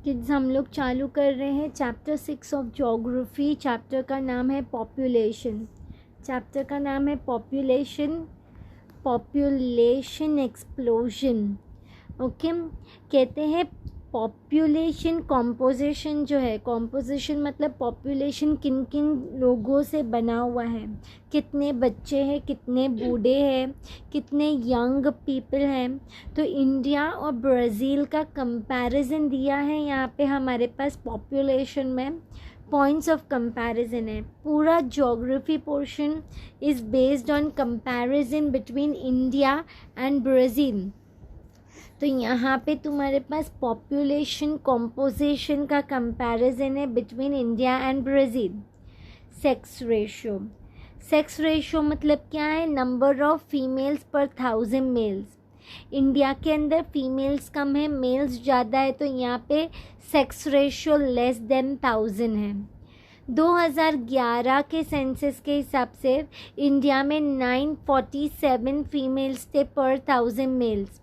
Kids हम लोग चालू कर रहे हैं चैप्टर 6 ऑफ ज्योग्राफी। चैप्टर का नाम है पॉपुलेशन। चैप्टर का नाम है पॉपुलेशन एक्सप्लोजन। ओके, कहते हैं पॉपुलेशन कॉम्पोजिशन जो है, कॉम्पोजिशन मतलब पॉपुलेशन किन किन लोगों से बना हुआ है, कितने बच्चे हैं, कितने बूढ़े हैं, कितने यंग पीपल हैं। तो इंडिया और ब्राज़ील का कंपैरिजन दिया है यहाँ पे हमारे पास। पॉपुलेशन में पॉइंट्स ऑफ कंपैरिजन है। पूरा geography portion is based on comparison between India and Brazil. तो यहाँ पे तुम्हारे पास पॉपुलेशन कॉम्पोजिशन का कंपैरिजन है between India and Brazil. Sex ratio, sex ratio मतलब क्या है? नंबर ऑफ फीमेल्स पर 1000 मेल्स। इंडिया के अंदर फीमेल्स कम है, मेल्स ज़्यादा है, तो यहाँ पे सेक्स रेशियो लेस देन 1000 है। 2011 के सेंसस के हिसाब से इंडिया में 947 फीमेल्स थे पर 1000 मेल्स,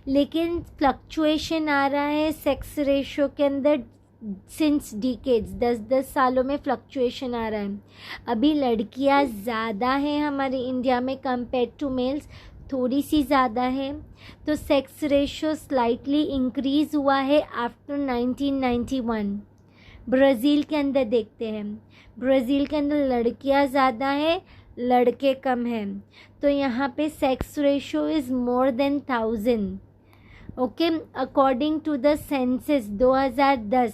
लेकिन फ्लक्चुएशन आ रहा है सेक्स रेशियो के अंदर सिंस डिकेड्स। 10-10 सालों में फ्लक्चुएशन आ रहा है। अभी लड़कियां ज़्यादा हैं हमारे इंडिया में कंपेयर टू मेल्स, थोड़ी सी ज़्यादा है। तो सेक्स रेशियो स्लाइटली इंक्रीज़ हुआ है आफ्टर 1991। ब्राज़ील के अंदर देखते हैं, ब्राज़ील के अंदर लड़कियां ज़्यादा है, लड़के कम हैं। तो यहाँ पे sex ratio is more than 1000। Okay, according to the census 2010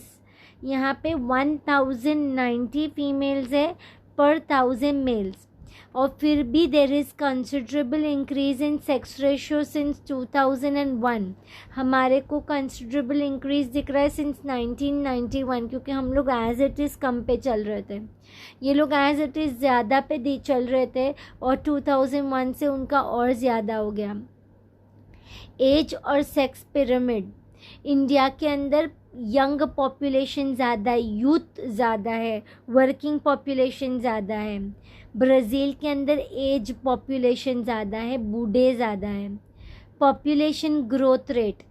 यहाँ पे 1090 फीमेल्स है पर 1000 मेल्स। और फिर भी there is considerable increase in sex ratio since 2001। हमारे को कंसिडरेबल इंक्रीज दिख रहा है सिंस 1991, क्योंकि हम लोग एज इट इज़ कम पे चल रहे थे, ये लोग एज इट इज़ ज़्यादा पे चल रहे थे, और 2001 से उनका और ज़्यादा हो गया। एज और सेक्स पिरामिड, इंडिया के अंदर यंग पॉपुलेशन ज़्यादा है, यूथ ज़्यादा है, वर्किंग पॉपुलेशन ज़्यादा है। ब्राज़ील के अंदर एज पॉपुलेशन ज़्यादा है, बूढ़े ज़्यादा है। पॉपुलेशन ग्रोथ रेट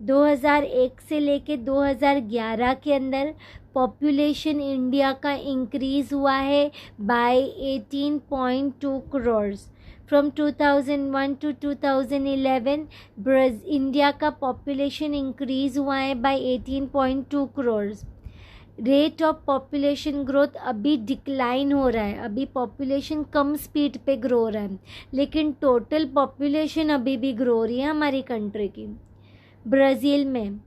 2001 से लेके 2011 के अंदर पॉपुलेशन इंडिया का इंक्रीज़ हुआ है by 18.2 crores. From 2001 to 2011 India का पॉपुलेशन इंक्रीज़ हुआ है by 18.2 crores. Rate of population growth अभी डिक्लाइन हो रहा है, अभी पॉपुलेशन कम स्पीड पे ग्रो हो रहा है, लेकिन टोटल पॉपुलेशन अभी भी ग्रो हो रही है हमारी कंट्री की। ब्राज़ील में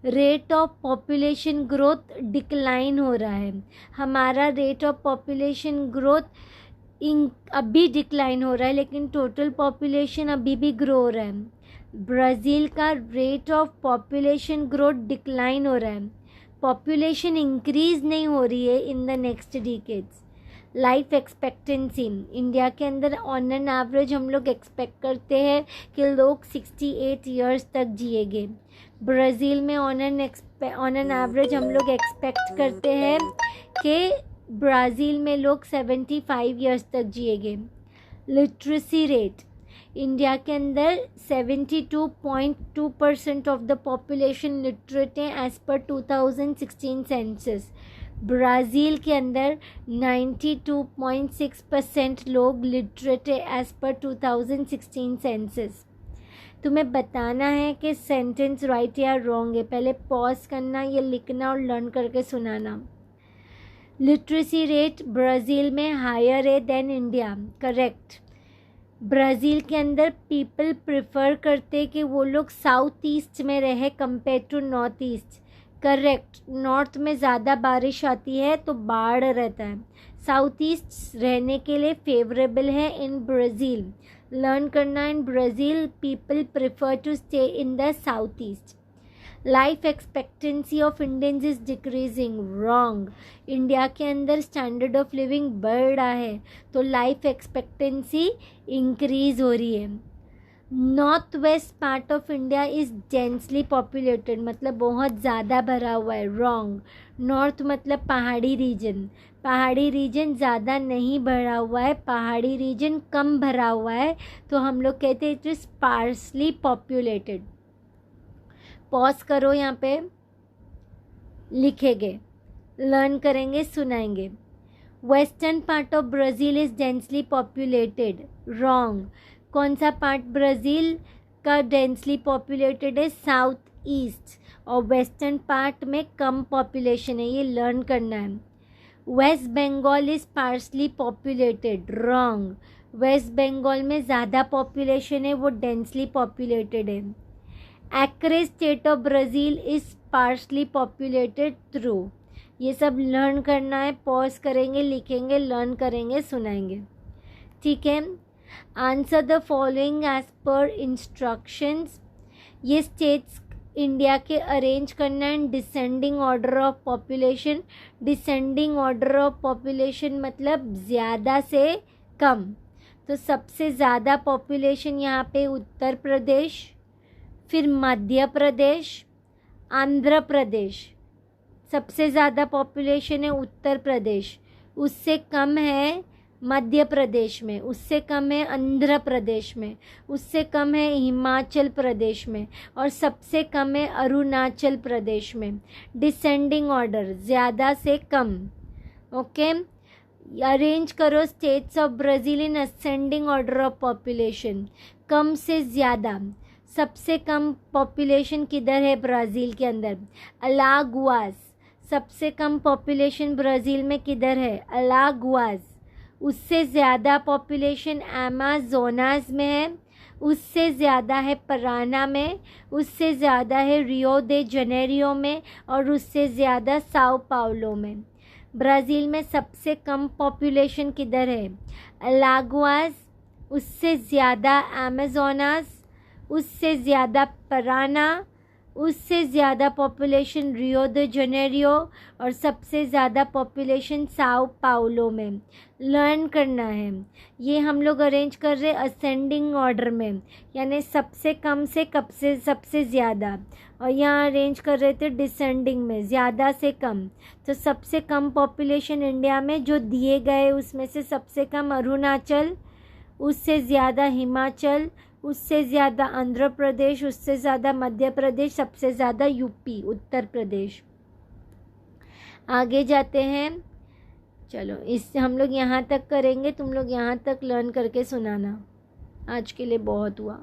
rate of population growth decline हो रहा है, हमारा रेट ऑफ पॉपुलेशन ग्रोथ अभी डिक्लाइन हो रहा है, लेकिन टोटल पॉपुलेशन अभी भी ग्रो हो रहा है। ब्राज़ील का rate of population growth decline हो रहा है, पॉपुलेशन इंक्रीज़ नहीं हो रही है in the next decades. Life expectancy, India के अंदर ऑन एन एवरेज हम लोग एक्सपेक्ट करते हैं कि लोग 68 ईयर्स तक जिएंगे। ब्राज़ील में ऑन एन एवरेज हम लोग एक्सपेक्ट करते हैं कि ब्राज़ील में लोग 75 ईयर्स तक जिएंगे। लिटरेसी रेट, इंडिया के अंदर 72.2% ऑफ द पॉपुलेशन लिटरेट हैं एज़ पर 2016 सेंसस। ब्राज़ील के अंदर 92.6% लोग लिटरेट है एज़ पर 2016 सेंसस। तुम्हें बताना है कि सेंटेंस राइट या रॉन्ग है, पहले पॉज करना, ये लिखना और लर्न करके सुनाना। लिटरेसी रेट ब्राज़ील में हायर है देन इंडिया, करेक्ट। ब्राज़ील के अंदर पीपल प्रेफर करते कि वो लोग साउथ ईस्ट में रहे compare to north east, correct. North में ज़्यादा बारिश आती है तो बाढ़ रहता है, साउथ ईस्ट रहने के लिए फेवरेबल है इन ब्राज़ील। लर्न करना, in Brazil people prefer to stay in the south east. Life expectancy of Indians is decreasing, wrong. India के अंदर स्टैंडर्ड ऑफ लिविंग बढ़ रहा है, तो लाइफ एक्सपेक्टेंसी इंक्रीज़ हो रही है। North west part of India is densely populated, मतलब बहुत ज़्यादा भरा हुआ है, रॉन्ग। नॉर्थ मतलब पहाड़ी रीजन, पहाड़ी रीजन ज़्यादा नहीं भरा हुआ है, पहाड़ी रीजन कम भरा हुआ है, तो हम लोग कहते हैं it is sparsely populated. Pause करो यहाँ पे। लिखेंगे, लर्न करेंगे, सुनाएंगे। Western part of Brazil is densely populated, wrong. कौन सा पार्ट ब्राज़ील का डेंसली पॉपुलेटेड है? साउथ ईस्ट, और वेस्टर्न पार्ट में कम पॉपुलेशन है, ये लर्न करना है। West Bengal is sparsely populated, wrong. West Bengal में ज़्यादा पॉपुलेशन है, वो डेंसली पॉपुलेटेड है। Acre state of Brazil is sparsely populated, true. ये सब लर्न करना है, पॉज करेंगे, लिखेंगे, लर्न करेंगे, सुनाएंगे, ठीक है। Answer the following as per instructions. ये स्टेट्स इंडिया के अरेंज करना है descending order of population. Descending order of population मतलब ज़्यादा से कम। तो सबसे ज़्यादा पॉपुलेशन यहाँ पे उत्तर प्रदेश, फिर मध्य प्रदेश, आंध्र प्रदेश। सबसे ज़्यादा पॉपुलेशन है उत्तर प्रदेश, उससे कम है मध्य प्रदेश में, उससे कम है आंध्र प्रदेश में, उससे कम है हिमाचल प्रदेश में, और सबसे कम है अरुणाचल प्रदेश में। डिसेंडिंग ऑर्डर, ज़्यादा से कम, ओके। अरेंज करो states of Brazil in ascending order of population, कम से ज़्यादा। सबसे कम पॉपुलेशन किधर है ब्राज़ील के अंदर? अलागुआस। सबसे कम पॉपुलेशन ब्राज़ील में किधर है? अलागुआस। उससे ज़्यादा पॉपुलेशन अमेज़ोनास में है, उससे ज़्यादा है पराना में, उससे ज़्यादा है रियो दे जनेरियो में, और उससे ज़्यादा साओ पाउलो में। ब्राज़ील में सबसे कम पॉपुलेशन किधर है? अलागुआस। उससे ज़्यादा अमेज़ोनास, उससे ज़्यादा पराना, उससे ज़्यादा पॉपुलेशन रियो दे जनेरियो, और सबसे ज़्यादा पॉपुलेशन साओ पाउलो में। लर्न करना है। ये हम लोग अरेंज कर रहे असेंडिंग ऑर्डर में, यानी सबसे कम से कब से सबसे ज़्यादा, और यहाँ अरेंज कर रहे थे डिसेंडिंग में, ज़्यादा से कम। तो सबसे कम पॉपुलेशन इंडिया में जो दिए गए उसमें से सबसे कम अरुणाचल, उससे ज़्यादा हिमाचल, उससे ज़्यादा आंध्र प्रदेश, उससे ज़्यादा मध्य प्रदेश, सबसे ज़्यादा यूपी उत्तर प्रदेश। आगे जाते हैं, चलो इस हम लोग यहाँ तक करेंगे, तुम लोग यहाँ तक लर्न करके सुनाना। आज के लिए बहुत हुआ।